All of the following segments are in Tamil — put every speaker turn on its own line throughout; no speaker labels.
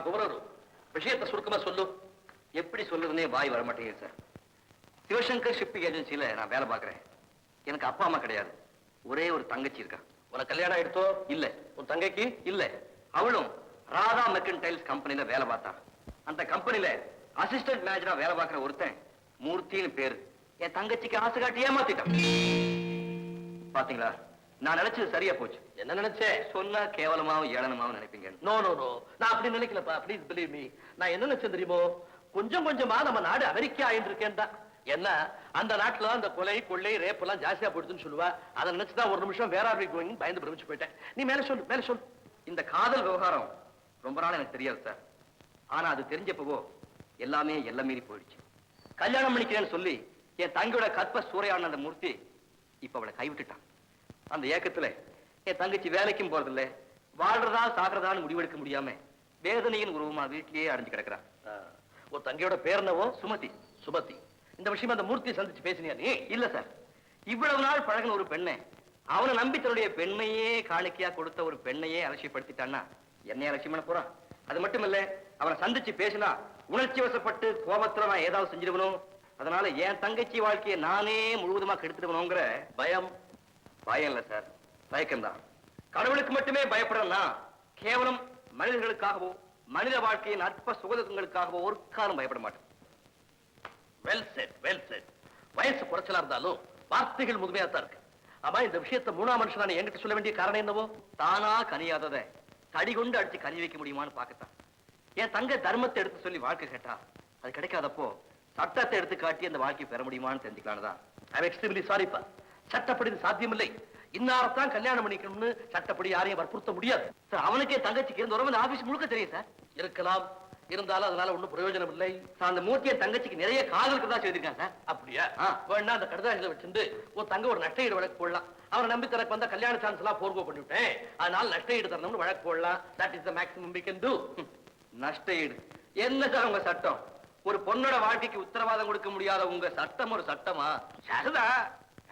குமரரு விஷயத்தை சுருக்கமா சொல்லு.
எப்படி சொல்லுதுன்னே வாய் வர மாட்டேங்குது சார். சிவசங்கர் ஷிப்பிங் ஏஜென்சியில நான் வேலை பார்க்கறேன். எனக்கு அப்பா அம்மா கிடையாது. ஒரே ஒரு தங்கச்சி இருக்கா.
உனக்கு கல்யாணம் ஆயிடுத்தோ?
இல்ல.
உன் தங்கைக்கு?
இல்ல. அவளும் ராதா மெர்கன்டைல்ஸ் கம்பெனில வேலை பார்த்தா. அந்த கம்பெனில அசிஸ்டன்ட் மேனேஜரா வேலை பார்க்கிற ஒருத்தன் மூர்த்தின்னு பேரு என் தங்கச்சிக்கு ஆசை காட்டி ஏமாத்திட்டான். பாத்தீங்களா, நான் நினைச்சது சரியா போச்சு.
என்ன நினைச்சேன்?
சொன்னா கேவலமாவும் ஏளனமாவும் நினைப்பீங்க.
நோ நோ நோ, நான் அப்படி நினைக்கலப்பா. Please believe me. நான் என்ன நினைச்சேன் தெரியுமோ? கொஞ்சம் கொஞ்சமா நம்ம நாடு அமெரிக்கா ஆயிட்டு தான். என்ன அந்த நாட்டுல அந்த கொலை கொள்ளை ரேப் எல்லாம் ஜாஸ்தியா போயிடுதுன்னு சொல்லுவா. அதை நினைச்சுதான் ஒரு நிமிஷம் வேற கோயிங் பயந்து பிரமிச்சு போயிட்டேன். நீ மேல சொல்லு, மேல சொல்லு.
இந்த காதல் விவகாரம் ரொம்ப நாள் எனக்கு தெரியாது சார். ஆனா அது தெரிஞ்சப்போ எல்லாமே எல்லாம் மீறி போயிடுச்சு. கல்யாணம் பண்ணிக்கிறேன்னு சொல்லி என் தங்கியோட கற்ப சூறையான அந்த மூர்த்தி இப்ப அவளை கைவிட்டுட்டான். அந்த ஏக்கத்துல என் தங்கச்சி வேலைக்கும் போறதில்ல, வாழ்றதா சாகிறதான்னு முடிவெடுக்க முடியாம வேதனையின் உருவமா வீட்டிலேயே அடைஞ்சு கிடக்குறான்.
ஒரு தங்கையோட பேர் என்னவோ?
சுமதி.
சுமதி. இந்த விஷயம் அந்த மூர்த்தியை சந்திச்சு பேசினியா நீ?
இல்ல சார். இவ்வளவு நாள் பழகின ஒரு பெண்ணை, அவனை நம்பி தன்னுடைய பெண்மையே காணிக்கையா கொடுத்த ஒரு பெண்ணையே அலட்சியப்படுத்திட்டான்னா என்னைய அலட்சியம் பண்ண போறான். அது மட்டும் இல்ல, அவனை சந்திச்சு பேசினா உணர்ச்சி வசப்பட்டு கோபத்துல நான் ஏதாவது செஞ்சிருக்கணும். அதனால என் தங்கச்சி வாழ்க்கையை நானே முழுவதுமா கெடுத்துடுவனுங்கிற பயம். பயம் இல்ல சார், பயக்கம்தான். கடவுளுக்கு மட்டுமே பயப்படுறேன்னா கேவலம் மனிதர்களுக்காகவோ மனித வாழ்க்கையின் அற்ப சுகதுக்கங்களுக்காகவோ ஒரு காலம் பயப்பட மாட்டேன்.
Well set, well set. வயசு குறைச்சலா இருந்தாலும் வார்த்தைகள் முதுமையா தான் இருக்கு. ஆமா, இந்த விஷயத்தை மூணாம் மனுஷன் என்கிட்ட சொல்ல வேண்டிய காரணம் என்னவோ?
தானா கனியாதத தடி கொண்டு அடிச்சு கனி வைக்க முடியுமான்னு பாக்கத்தான். என் தங்க தர்மத்தை எடுத்து சொல்லி வாழ்க்கை கேட்டா அது கிடைக்காதப்போ சட்டத்தை எடுத்து காட்டி அந்த வாழ்க்கை பெற முடியுமான்னு தெரிஞ்சுக்கலான்தான்.
ஐ எக்ஸ்ட்ரீம்லி சாரிப்பா. சட்டப்படி சாத்தியமில்லை. இன்னாரத்தான் கல்யாணம் பண்ணிக்கணும்னு சட்டப்படி யாரையும் வற்புறுத்த முடியாது
சார். அவனுக்கே தங்கச்சிக்கு இருந்த உறவு ஆபீஸ் முழுக்க தெரியும் சார்.
இருக்கலாம், இருந்தாலும் அதனால ஒண்ணும் பிரயோஜனம் இல்லை.
அந்த மூர்த்தியை தங்கச்சிக்கு நிறைய காதலுக்கு தான் செய்திருக்கான் சார்.
அப்படியா? வேணா அந்த கடுதாசில வச்சிருந்து ஒரு தங்க ஒரு நஷ்டஈடு வழக்கு போடலாம். அவரை நம்பி தனக்கு வந்த கல்யாண சான்ஸ் எல்லாம் போர்கோ பண்ணிவிட்டேன், அதனால நஷ்டஈடு தரணும்னு வழக்கு போடலாம். That is the maximum we can do.
நஷ்டஈடு என்ன சார் உங்க சட்டம்? ஒரு பொண்ணோட வாழ்க்கைக்கு உத்தரவாதம் கொடுக்க முடியாத உங்க சட்டம் ஒரு சட்டமா?
சரிதா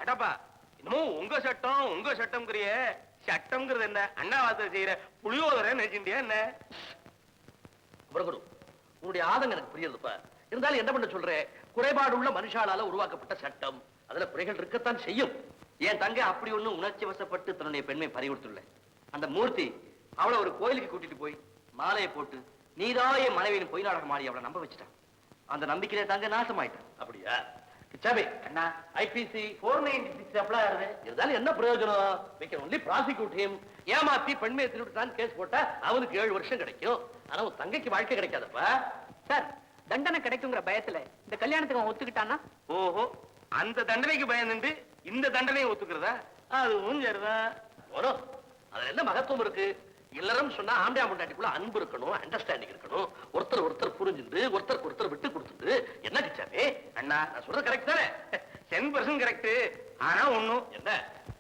ஏடாப்பா, இன்னமும் உங்க சட்டம் உங்க சட்டம்ங்கிறிய. சட்டம்ங்கிறது என்ன? அண்ணாவாசை செய்யற புளியோதரை நினைச்சிட்டியா என்ன?
பிரபு, உன்னுடைய ஆதங்கம் எனக்கு புரியுதுப்பா. இருந்தாலும் என்ன பண்ண சொல்றேன்? குறைபாடு உள்ள மனுஷாலால உருவாக்கப்பட்ட சட்டம், அதுல குறைகள் இருக்கத்தான் செய்யும்.
என் தங்கை அப்படி ஒண்ணு உணர்ச்சி வசப்பட்டு தன்னுடைய பெண்மை பறிகொடுத்துள்ள. அந்த மூர்த்தி அவளை ஒரு கோயிலுக்கு கூட்டிட்டு போய் மாலையை போட்டு நீதான் என் மனைவியின் பொய் நாடகம் ஆடி அவளை நம்ப வச்சுட்டான். அந்த நம்பிக்கையில தங்க நாசமாயிட்டான்.
அப்படியா? கிச்சாபி
அண்ணா,
ஐபிசி 496 அப்ளை ஆகுது. இருந்தாலும் என்ன பிரயோஜனம்? we can only prosecute him. ஏமாத்தி பெண்மையை திருவிட்டான் கேஸ் போட்டா அவனுக்கு 7 வருஷம் கிடைக்கும். ஆனா உன் தங்கைக்கு வாழ்க்கை கிடைக்காதப்பா.
சார், தண்டனை கிடைக்குங்கிற பயத்துல இந்த கல்யாணத்துக்கு அவன் ஒத்துக்கிட்டானா?
ஓஹோ, அந்த தண்டனைக்கு பயந்துட்டு இந்த தண்டனையை ஒத்துக்கிறதா? அதுவும் சரிதான்.
வரும். அதுல என்ன மகத்துவம் இருக்கு? இல்லறம் சொன்னா ஆம்பியா முண்டாட்டிக்குள்ள அன்பு இருக்கணும், அண்டர்ஸ்டாண்டிங் இருக்கணும், ஒருத்தர் ஒருத்தர் புரிஞ்சுட்டு ஒருத்தருக்கு ஒருத்தர் விட்டு கொடுத்துட்டு. என்ன கிச்சாபி?
அண்ணா,
நான் சொல்றது கரெக்ட் தானே?
10% கரெக்ட். ஆனா ஒண்ணும்
என்ன,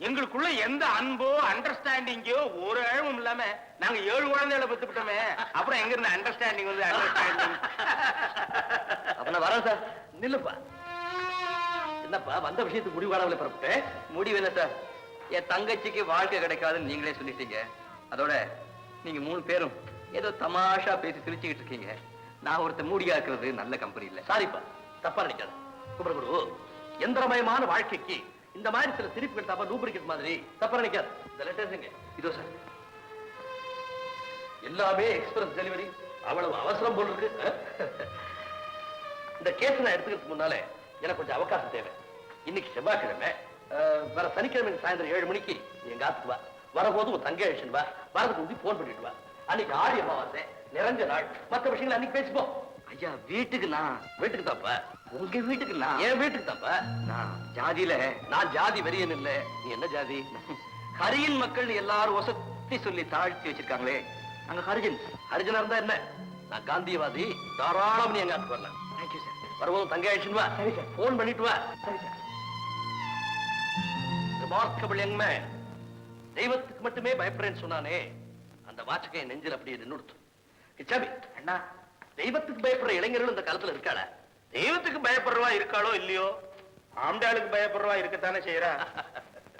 எங்களுக்குள்ள எந்த அன்போ அண்டர்ஸ்டாண்டிங்கோ ஒரு அழகும் இல்லாம நாங்க 7 குழந்தைகளை பெத்துக்கிட்டோமே, அப்புறம் எங்க இருந்து அண்டர்ஸ்டாண்டிங் வந்து அண்டர்ஸ்டாண்டிங்?
அப்ப நான் வரேன் சார்.
நில்லுப்பா. என்னப்பா வந்த விஷயத்துக்கு முடிவு காணவில்லை பரப்பிட்டேன்?
முடிவு என்ன சார்? என் தங்கச்சிக்கு வாழ்க்கை கிடைக்காதுன்னு நீங்களே சொல்லிட்டீங்க. அதோட நீங்க 3 பேரும் ஏதோ தமாஷா பேசி சிரிச்சுக்கிட்டு இருக்கீங்க. நான் ஒருத்த மூடியா இருக்கிறது நல்ல கம்பெனி இல்ல.
சாரிப்பா, தப்பா நினைக்காது. குமரகுரு, எந்திரமயமான வாழ்க்கைக்கு இந்த மாதிரி சில சிரிப்புகள் தப்பா லூப்ரிகேட் மாதிரி தப்பா நினைக்காது. இந்த லெட்டர்ஸ் இதோ சார். எல்லாமே எக்ஸ்பிரஸ் டெலிவரி. அவ்வளவு அவசரம் போல் இருக்கு. இந்த கேஸ் நான் எடுத்துக்கிறதுக்கு முன்னாலே எனக்கு கொஞ்சம் அவகாசம் தேவை. இன்னைக்கு செவ்வாய்க்கிழமை, வர சனிக்கிழமை சாயந்தரம் 7 மணிக்கு எங்க ஆத்துக்கு வா. வரபோது உன் தங்கை அழிச்சுன்னு வா. வரதுக்கு முந்தி போன் பண்ணிட்டு வா. அன்னைக்கு ஆடி அமாவாசை, நிறைஞ்ச நாள். மற்ற விஷயங்கள் அன்னைக்கு பேசிப்போம்.
ஐயா, வீட்டுக்கு நான்
வீட்டுக்கு தாப்பா.
உங்க வீட்டுக்கு நான்
என் வீட்டுக்கு தாப்பா.
நான் ஜாதியில
நான் ஜாதி வெறியன் இல்ல. நீ என்ன ஜாதி?
ஹரியின் மக்கள் எல்லாரும் ஒசத்தி சொல்லி தாழ்த்தி வச்சிருக்காங்களே, நாங்க ஹரிஜன்ஸ்.
ஹரிஜனா இருந்தா என்ன? நான் காந்தியவாதி. தாராளம் நீ எங்க ஆத்துக்கு வரலாம்.
Thank you sir.
வரும்போது தங்கை அழிச்சுன்னு வா.
சரி சார்.
போன் பண்ணிட்டு வா.
சரி சார்.
Remarkable young man. தெய்வத்துக்கு மட்டுமே பயப்படுறேன்னு சொன்னானே, அந்த வாச்சகை நெஞ்சில் அப்படியே நின்னுடுத்து. கிச்சாபி
அண்ணா,
தெய்வத்துக்கு பயப்படுற இளைஞர்கள் இந்த காலத்துல இருக்காளா?
தெய்வத்துக்கு பயப்படுறவா இருக்காளோ இல்லையோ, ஆம்டாளுக்கு பயப்படுறவா இருக்கத்தானே செய்யறா.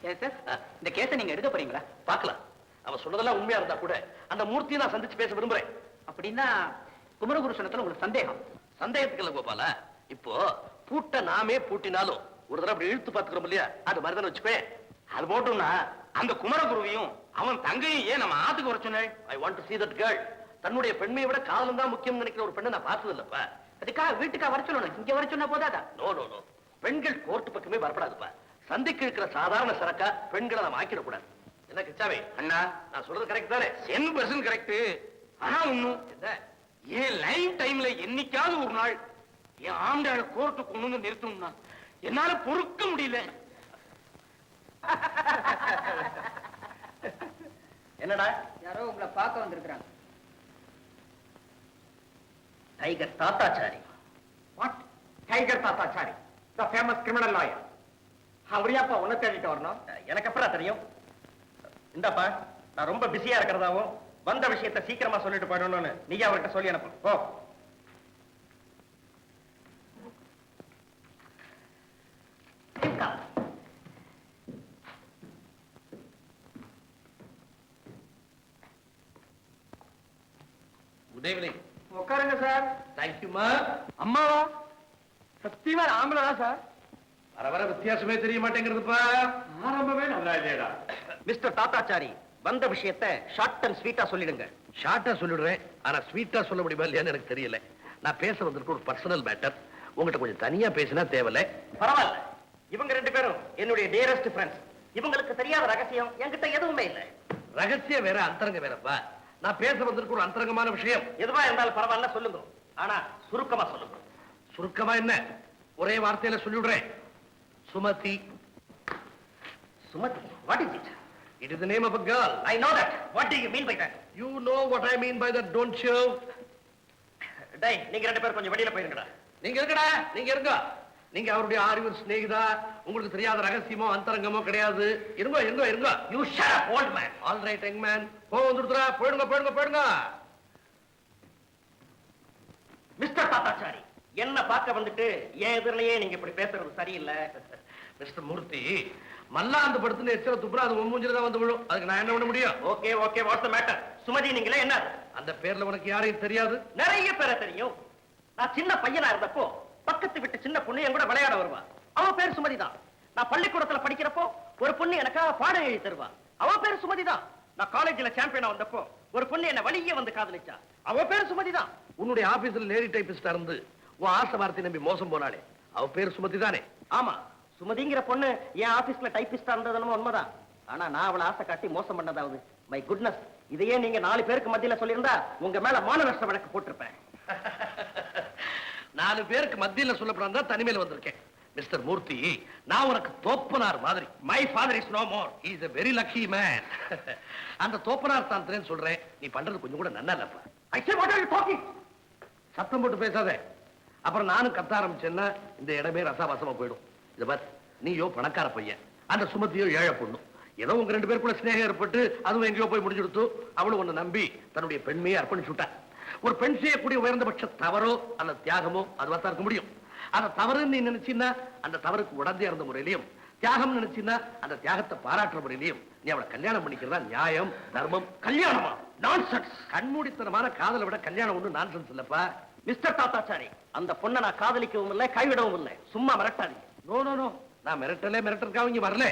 ஏன் சார், இந்த கேஸை நீங்க எடுக்க போறீங்களா?
பார்க்கலாம். அவன் சொன்னதெல்லாம் உண்மையா இருந்தா கூட அந்த மூர்த்தியை நான் சந்திச்சு பேச விரும்புறேன்.
அப்படின்னா குமரகுருஷனத்துல உங்களுக்கு சந்தேகம்?
சந்தேகத்துக்கு இல்ல கோபால, இப்போ பூட்ட நாமே பூட்டினாலும் ஒரு தடவை அப்படி இழுத்து பாத்துக்கிறோம் இல்லையா, அது மாதிரிதானே வச்சுப்பே.
அது போட்டோம்னா அந்த குமரகுருவியும் அவன் தங்கையும் ஏன் நம்ம ஆத்துக்கு வர சொன்ன?
I want to see that girl. தன்னுடைய பெண்மையை விட காதலும் தான் முக்கியம் நினைக்கிற ஒரு பெண்ணை நான் பார்த்தது இல்லப்பா.
அதுக்காக வீட்டுக்கா வர சொல்லணும், இங்க வர சொன்னா போதாதா?
நோ நோ நோ, பெண்கள் கோர்ட்டு பக்கமே வரப்படாதுப்பா. சந்திக்கு இருக்கிற சாதாரண சரக்கா பெண்களை நாம் ஆக்கிடக்கூடாது. என்ன கிச்சாவே
அண்ணா,
நான் சொல்றது கரெக்ட் தானே?
10% கரெக்ட். ஆனா ஒண்ணும்,
என்ன?
ஏன் லைன் டைம்ல என்னைக்காவது ஒரு நாள் என் ஆண்டாள கோர்ட்டு கொண்டு வந்து நிறுத்தணும்னா என்னால பொறுக்க முடியல.
என்னடா?
யாரோ உங்களை பார்க்க வந்திருக்கிறாங்க.
Tiger Thathachari.
What? Tiger Thathachari, the famous criminal lawyer. அவரியாப்பா உன்னை தேடிட்டு வரணும்?
எனக்கு அப்புறம் தெரியும். இந்தாப்பா, நான் ரொம்ப பிஸியா இருக்கிறதாவும் வந்த விஷயத்தை சீக்கிரமா சொல்லிட்டு போயிடணும்னு நீங்க அவர்கிட்ட சொல்லி அனுப்பு. ஓ, குட் ஈவினிங்.
உட்காருங்க சார்.
தேங்க்யூமா.
அம்மாவா? சத்தியமா ஆம்பளா சார்?
வர வர வித்தியாசமே தெரிய மாட்டேங்கிறதுப்பா.
ஆரம்பமே நல்லா இல்லையடா.
மிஸ்டர் தாத்தாச்சாரி, வந்த விஷயத்தை ஷார்ட் அண்ட் ஸ்வீட்டா சொல்லிடுங்க.
ஷார்ட்டா சொல்லிடுறேன், ஆனா ஸ்வீட்டா சொல்ல முடியுமா இல்லையான்னு எனக்கு தெரியல. நான் பேச வந்திருக்க ஒரு பர்சனல் மேட்டர். உங்ககிட்ட கொஞ்சம் தனியா பேசினா தேவையில்ல.
பரவாயில்ல, இவங்க 2 பேரும் என்னுடைய டியரஸ்ட் ஃப்ரெண்ட்ஸ். இவங்களுக்கு தெரியாத ரகசியம் என்கிட்ட எதுவுமே இல்லை.
ரகசியம் வேற, அந்தரங்க வேறப்பா. நான் பேச வந்திருக்க ஒரு அந்தரங்கமான விஷயம்.
எதுவா இருந்தாலும் பரவாயில்ல, சொல்லுங்க. ஆனா சுருக்கமா சொல்லுங்க.
சுருக்கமா என்ன, ஒரே வார்த்தையில சொல்லிடுறேன். Sumathi.
Sumathi? What is it?
It is the name of a girl.
I know that. What do you mean by that?
You know what I mean by that, don't you?
டேய், நீங்க 2 பேரும் கொஞ்சம் வெளியில போயிருங்கடா.
நீங்க இருக்கடா, நீங்க இருங்க. நீங்க அவருடைய ஆரிவர் சிநேகிதா. உங்களுக்கு தெரியாத ரகசியமோ அந்தரங்கமோ கிடையாது. இருங்க இருங்க இருங்க.
You shut up, old man.
All right, young man. வந்துடுறா. போயிடுங்க போயிடுங்க போயிடுங்க.
மிஸ்டர் தாத்தாச்சாரி, என்ன பார்க்க வந்துட்டு என் எதிரிலேயே நீங்க இப்படி பேசுறது சரியில்லை.
மிஸ்டர் மூர்த்தி, மல்லாந்து படுத்துன்னு எச்சர துப்புரா அது மூஞ்சில தான் வந்து விழும். அதுக்கு நான் என்ன பண்ண முடியும்?
Okay okay, what's the matter? Sumathi நீங்களே என்ன?
அந்த பேர்ல உனக்கு யாரையும் தெரியாது?
நிறைய பேரை தெரியும். நான் சின்ன பையனா இருந்தப்போ பக்கத்து விட்டு சின்ன பொண்ணு என் கூட விளையாட வருவா. அவ பேர் சுமதி தான். நான் பள்ளிக்கூடத்துல படிக்கிறப்போ ஒரு பொண்ணு எனக்காக பாடம் எழுதி தருவா. அவ பேர் சுமதி தான். நான் காலேஜ்ல சாம்பியனா வந்தப்போ ஒரு பொண்ணு என்ன வழியே வந்து காதலிச்சா. அவ பேர் சுமதி தான்.
உன்னுடைய ஆபீஸ்ல லேடி டைபிஸ்டா இருந்து உன் ஆசை வார்த்தை நம்பி மோசம் போனாலே அவ பேர் சுமதி தானே?
ஆமா, சுமதிங்கிற பொண்ணு என் ஆபீஸ்ல டைபிஸ்டா இருந்ததுன்னு உண்மைதான். ஆனா நான் அவளை ஆசை காட்டி மோசம் பண்ணதாவது. மை குட்னஸ், இதையே நீங்க 4 பேருக்கு மத்தியில சொல்லியிருந்தா உங்க மேல மான நஷ்ட வழக்கு போட்டிருப்பேன்.
4 பேருக்கு மத்தியில சொல்லப்படாம தனிமையில வந்திருக்கேன். மிஸ்டர் மூர்த்தி, நான் உனக்கு தோப்பனார் மாதிரி.
My father is no more.
He is a very lucky man. அந்த தோப்பனார் தான் சொல்றேன். நீ பண்றது கொஞ்சம் கூட நல்லா இல்லப்பா.
I say what are you talking?
சத்தம் போட்டு பேசாத. அப்புறம் நானும் கத்த ஆரம்பிச்சேன்னா இந்த இடமே ரசாபாசமா போயிடும். இத பார், நீயோ பணக்கார பையன், அந்த சுமதியோ ஏழை பொண்ணு. ஏதோ உங்க 2 பேருக்குள்ள ஸ்நேகம் ஏற்பட்டு அதுவும் எங்கேயோ போய் முடிஞ்சுடுத்து. அவளும் ஒண்ணு நம்பி தன்னுடைய பெண்மையை அர்ப்பணிச்சு விட்டா. ஒரு பெண் செய்யக்கூடிய உயர்ந்தபட்ச தவறோ அல்ல தியாகமோ அதுவா தான் இருக்க முடியும். அந்த தவறுன்னு நீ நினைச்சின்னா அந்த தவறுக்கு உடந்தே இருந்த முறையிலையும், தியாகம் நினைச்சின்னா அந்த தியாகத்தை பாராட்டுற முறையிலையும் நீ அவளை கல்யாணம் பண்ணிக்கிறதா நியாயம், தர்மம்.
கல்யாணமா? நான்சென்ஸ்.
கண்மூடித்தனமான காதலை விட கல்யாணம் ஒண்ணு நான்சென்ஸ் இல்லப்பா.
மிஸ்டர் தாத்தாச்சாரி, அந்த பொண்ணை நான் காதலிக்கவும் இல்லை, கைவிடவும் இல்லை. சும்மா மிரட்டாதீங்க.
நோ நோ நோ, நான் மிரட்டலுக்காக இங்க வரல.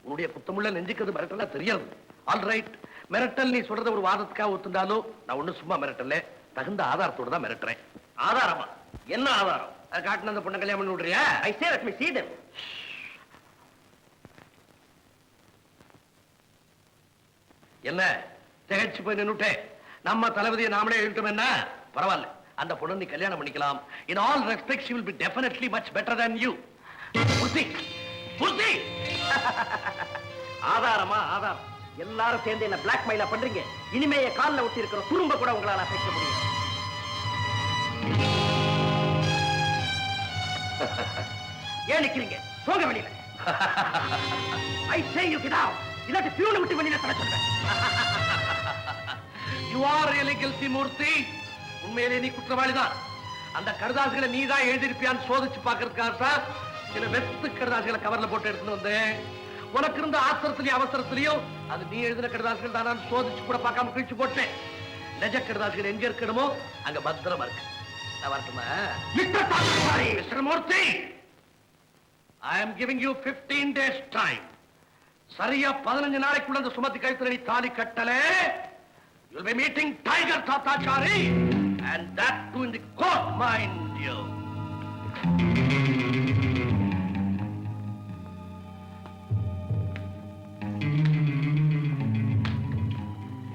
உன்னுடைய குத்தமுள்ள நெஞ்சுக்கிறது மிரட்டலா தெரியாது. ஆல் ரைட், மிரட்டல் நீ சொல்றத ஒரு வாதத்துக்காக ஒத்துண்டாலும் நான் ஒண்ணு சும்மா மிரட்டல, தகுந்த ஆதாரத்தோட தான் மிரட்டுறேன்.
ஆதாரமா? என்ன ஆதாரம்?
காட்டின அந்த பொண்ணை கல்யாணம் பண்ணி விடுறியா?
I say let me see them.
என்ன திகைச்சு போய் நின்னுட்டே? நம்ம தளபதியை நாமளே எழுதிட்டோம். என்ன பரவாயில்ல, அந்த பொண்ணு நீ கல்யாணம் பண்ணிக்கலாம். In all respects she will be definitely much better than you. புத்தி புத்தி.
ஆதாரமா? ஆதாரம் எல்லாரும் சேர்ந்து என்ன பிளாக்மெயிலா பண்றீங்க. இனிமே என் கால்ல ஒட்டி இருக்கிற துரும்ப கூட உங்களால அசைக்க முடியும். ஏன் நிக்கிறீங்க? போங்க வெளியில. I say you get out. இல்லாட்டி பியூனை விட்டு வெளியில தர சொல்றேன்.
You are really guilty, மூர்த்தி. உண்மையிலே நீ குற்றவாளிதான். அந்த கடுதாசிகளை நீ தான் எழுதிருப்பியான்னு சோதிச்சு பாக்குறதுக்காக சில வெத்து கடுதாசிகளை கவர்ல போட்டு எடுத்துட்டு வந்தேன். உனக்கு இருந்த ஆத்திரத்திலையும் அவசரத்திலையும் அது நீ எழுதின கடுதாசிகள் தான் நான் சோதிச்சு கூட பார்க்காம கிழிச்சு போட்டேன். நிஜ கடுதாசிகள் எங்க இருக்கணுமோ அங்க பத்திரமா இருக்கு. நான் வரட்டுமா? Mister Murthy, I am giving you 15 days time. சரியா 15 நாளைக்குள்ள அந்த சுமதி கழுத்துல நீ தாலி கட்டல, you'll be meeting Tiger Tathachari, and that too in the court, mind you.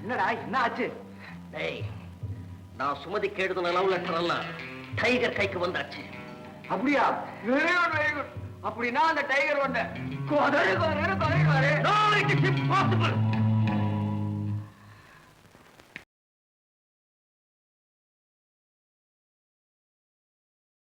என்னடா என்ன ஆச்சு?
டேய், நான் சுமதி கேடுதுன லவ் லெட்டர் எல்லாம் டைகர் கைக்கு வந்தாச்சு.
அப்படியா? வெரி குட் அப்படின்னா அந்த டைகர் ஒண்ணு கொதறு கொதறு கொதறு.
No, it is impossible.